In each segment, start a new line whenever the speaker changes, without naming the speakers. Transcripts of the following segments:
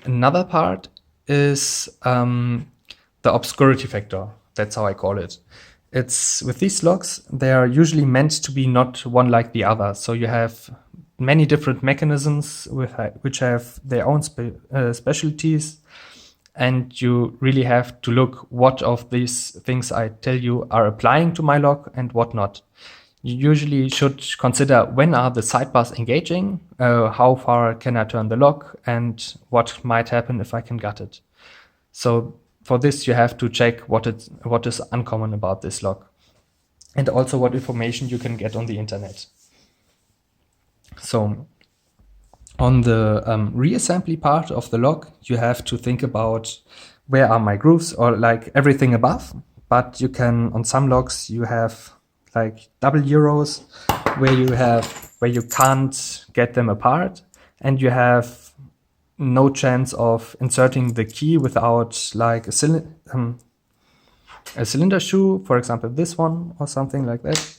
Another part is the obscurity factor. That's how I call it. It's with these locks, they are usually meant to be not one like the other. So you have many different mechanisms which have their own specialties, and you really have to look what of these things I tell you are applying to my lock and what not. You usually should consider when are the sidebars engaging, how far can I turn the lock, and what might happen if I can gut it. So for this, you have to check what is uncommon about this lock, and also what information you can get on the internet. So on the reassembly part of the lock, you have to think about where are my grooves, or like everything above. But you can, on some locks, you have like double Euros where you can't get them apart, and you have no chance of inserting the key without like a cylinder shoe, for example this one or something like that.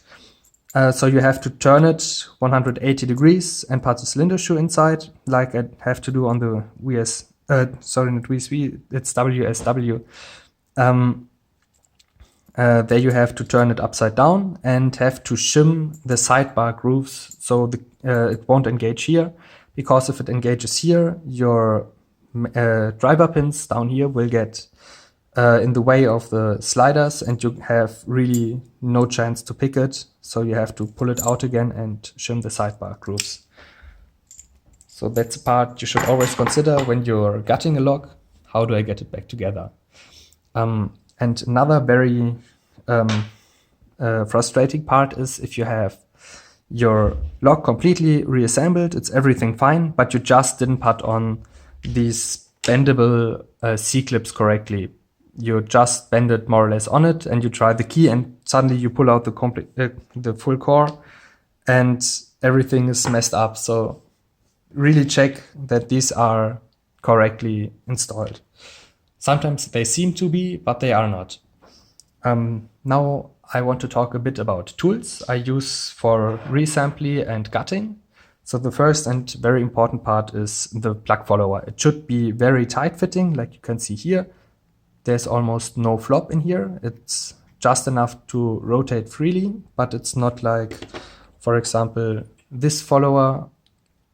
So you have to turn it 180 degrees and put the cylinder shoe inside, like I have to do on the not VSV, it's WSW. There you have to turn it upside down and have to shim the sidebar grooves so it won't engage here, because if it engages here, your driver pins down here will get in the way of the sliders, and you have really no chance to pick it. So you have to pull it out again and shim the sidebar grooves. So that's a part you should always consider when you're gutting a lock. How do I get it back together? And another very frustrating part is if you have your lock completely reassembled, it's everything fine, but you just didn't put on these bendable C-clips correctly. You just bend it more or less on it, and you try the key, and suddenly you pull out the full core, and everything is messed up. So really check that these are correctly installed. Sometimes they seem to be, but they are not. Now I want to talk a bit about tools I use for reassembly and gutting. So the first and very important part is the plug follower. It should be very tight fitting, like you can see here. There's almost no flop in here. It's just enough to rotate freely, but it's not like, for example, this follower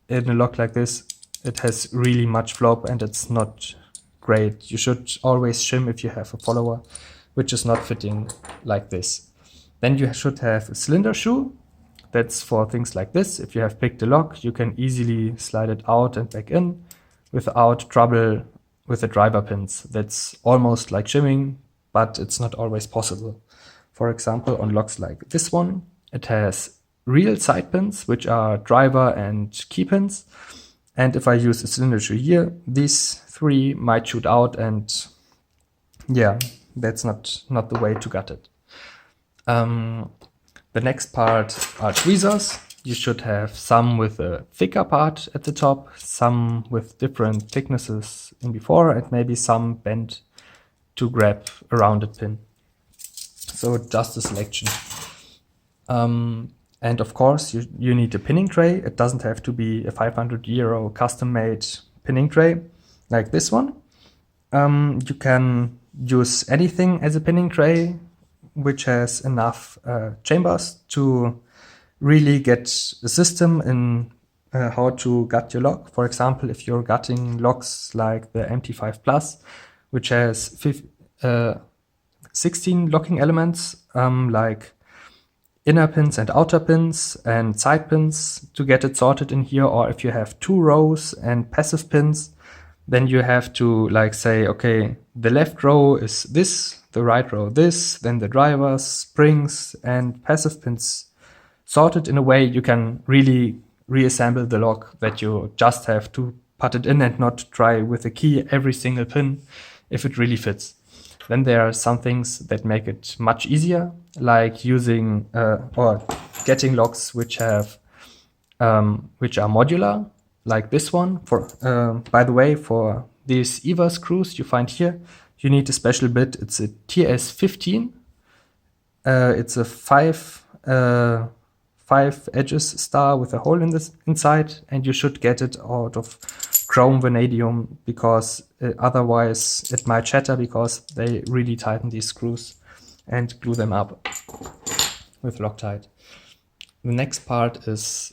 in a lock like this, it has really much flop and it's not great. You should always shim if you have a follower which is not fitting like this. Then you should have a cylinder shoe. That's for things like this. If you have picked a lock, you can easily slide it out and back in without trouble with the driver pins. That's almost like shimming, but it's not always possible. For example, on locks like this one, it has real side pins, which are driver and key pins. And if I use a cylinder shoe here, these three might shoot out, and yeah, that's not the way to gut it. The next part are tweezers. You should have some with a thicker part at the top, some with different thicknesses in before, and maybe some bent to grab a rounded pin. So just a selection. And of course, you need a pinning tray. It doesn't have to be a 500 euro custom-made pinning tray like this one. You can use anything as a pinning tray, which has enough chambers to really get a system in how to gut your lock. For example, if you're gutting locks like the MT5 Plus, which has 16 locking elements, like inner pins and outer pins and side pins to get it sorted in here. Or if you have 2 rows and passive pins, then you have to like say, okay, the left row is this, the right row this, then the drivers, springs, and passive pins sorted in a way you can really reassemble the lock, that you just have to put it in and not try with a key every single pin if it really fits. Then there are some things that make it much easier, like using or getting locks which have which are modular, like this one. For by the way, for these EVA screws you find here, you need a special bit. It's a TS15. It's a 5 edges star with a hole in this inside, and you should get it out of chrome vanadium, because otherwise it might shatter, because they really tighten these screws and glue them up with Loctite. The next part is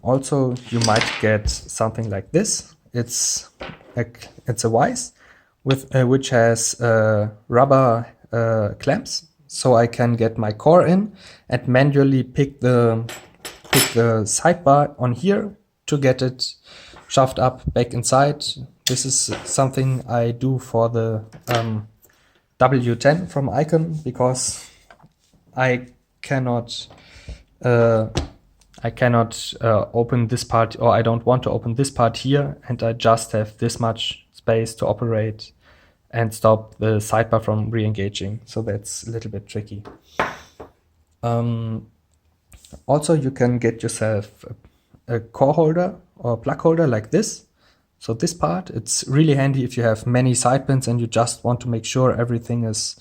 also you might get something like this. It's a vise with which has rubber clamps, so I can get my core in and manually pick the sidebar on here to get it shoved up back inside. This is something I do for the W10 from Icon, because I cannot open this part, or I don't want to open this part here, and I just have this much space to operate and stop the sidebar from re-engaging. So that's a little bit tricky. Also, you can get yourself a core holder or plug holder like this. So this part, it's really handy if you have many side pins and you just want to make sure everything is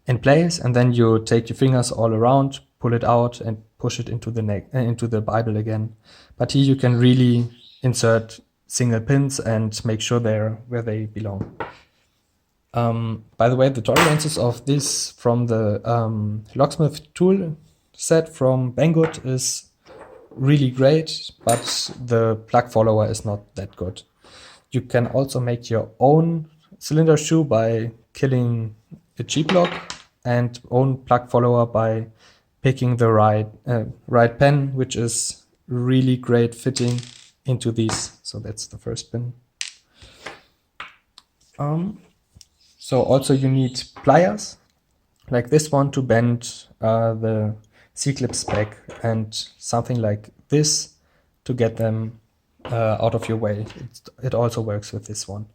in place, and then you take your fingers all around, pull it out and push it into the Bible again. But here you can really insert single pins and make sure they're where they belong. By the way, the tolerances of this from the locksmith tool set from Banggood is really great, but the plug follower is not that good. You can also make your own cylinder shoe by killing a G-block, and own plug follower by picking the right pen, which is really great fitting into these. So that's the first pin. So also you need pliers like this one to bend the C-clips back, and something like this to get them out of your way. It also works with this one.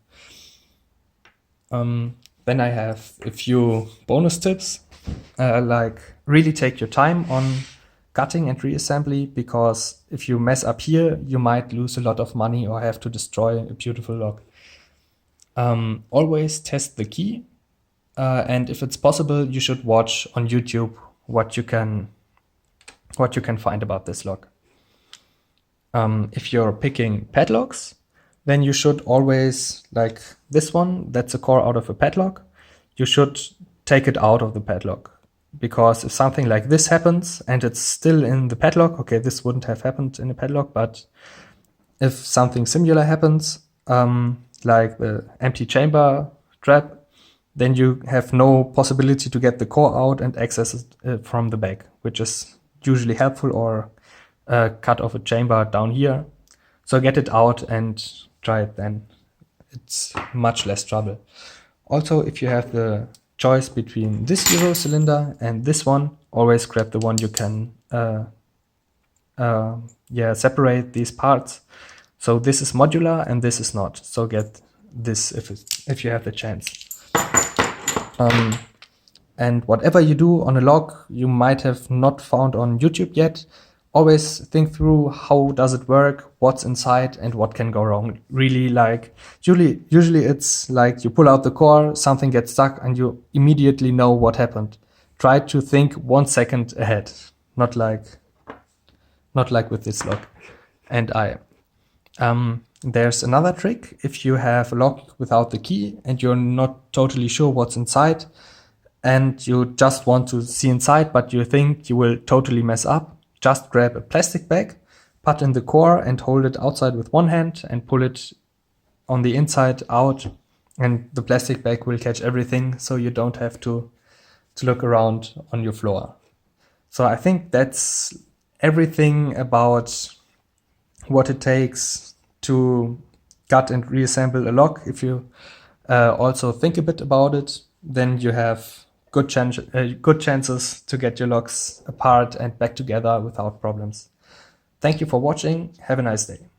Then I have a few bonus tips, like really take your time on cutting and reassembly, because if you mess up here, you might lose a lot of money or have to destroy a beautiful lock. Always test the key, and if it's possible, you should watch on YouTube what you can find about this lock. If you're picking padlocks, then you should always, like this one, that's a core out of a padlock, you should take it out of the padlock. Because if something like this happens and it's still in the padlock, okay, this wouldn't have happened in a padlock, but if something similar happens, like the empty chamber trap, then you have no possibility to get the core out and access it from the back, which is usually helpful, or cut off a chamber down here. So get it out and try it then. It's much less trouble. Also, if you have the choice between this Euro cylinder and this one, always grab the one you can separate these parts. So this is modular and this is not. So get this if you have the chance. And whatever you do on a lock you might have not found on YouTube yet, always think through how does it work, what's inside, and what can go wrong. Really, like usually it's like you pull out the core, something gets stuck, and you immediately know what happened. Try to think 1 second ahead, not like with this lock. And there's another trick. If you have a lock without the key and you're not totally sure what's inside, and you just want to see inside, but you think you will totally mess up, just grab a plastic bag, put in the core and hold it outside with one hand and pull it on the inside out, and the plastic bag will catch everything, so you don't have to look around on your floor. So I think that's everything about what it takes to cut and reassemble a lock. If you also think a bit about it, then you have good chances to get your locks apart and back together without problems. Thank you for watching. Have a nice day.